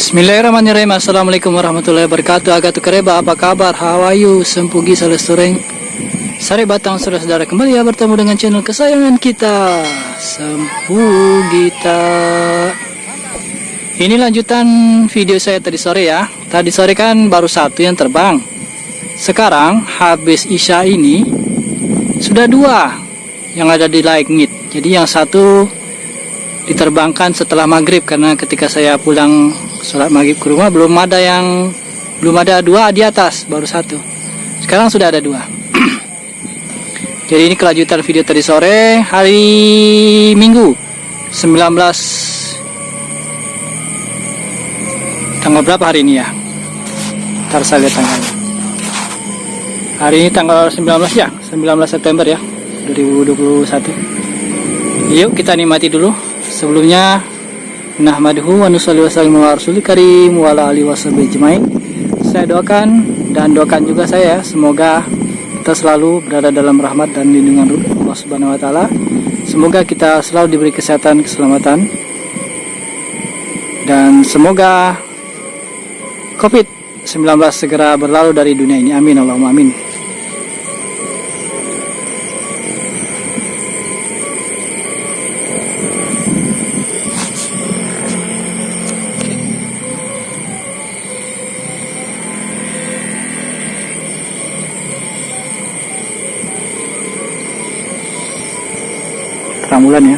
Bismillahirrahmanirrahim. Assalamualaikum warahmatullahi wabarakatuh. Agatu kareba, apa kabar? How are you? Sempugi salestoreng. Sare batang saudara-saudara, kembali ya bertemu dengan channel kesayangan kita, Sempugita. Ini lanjutan video saya tadi sore ya. Tadi sore kan baru satu yang terbang. Sekarang habis Isya ini sudah dua yang ada di langit. Jadi yang satu diterbangkan setelah maghrib, karena ketika saya pulang sholat maghrib ke rumah belum ada dua di atas, baru satu. Sekarang sudah ada dua. Jadi ini kelanjutan video tadi sore, hari Minggu 19, tanggal berapa hari ini ya? Ntar saya lihat tanggalnya. Hari ini tanggal 19 ya, 19 September ya 2021. Yuk kita nikmati dulu. Sebelumnya, nahmaduhu wa nusalli wa sallimu ala rasulil karim wa ala alihi washabihi ajmain. Saya doakan dan doakan juga saya, semoga kita selalu berada dalam rahmat dan lindungan Allah Subhanahu wa taala. Semoga kita selalu diberi kesehatan, keselamatan, dan semoga COVID-19 segera berlalu dari dunia ini. Amin Allahumma amin. Terang bulan ya.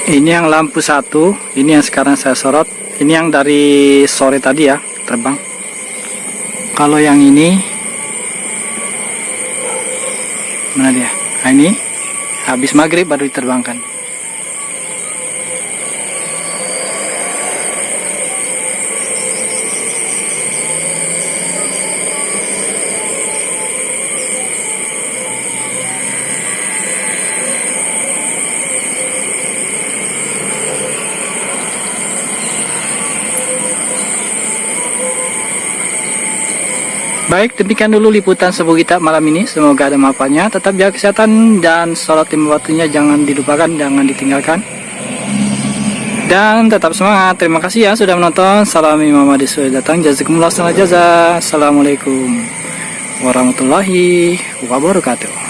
Ini yang lampu satu, ini yang sekarang saya sorot. Ini yang dari sore tadi ya, terbang. Kalau yang ini, mana dia? Nah, ini habis maghrib baru diterbangkan. Baik, demikian dulu liputan Subuh kita malam ini. Semoga ada manfaatnya. Tetap jaga kesehatan dan sholat lima waktunya jangan dilupakan, jangan ditinggalkan. Dan tetap semangat. Terima kasih ya sudah menonton. Salam Imam Adi sudah datang. Jazakumullah khairan jazaa. Assalamualaikum warahmatullahi wabarakatuh.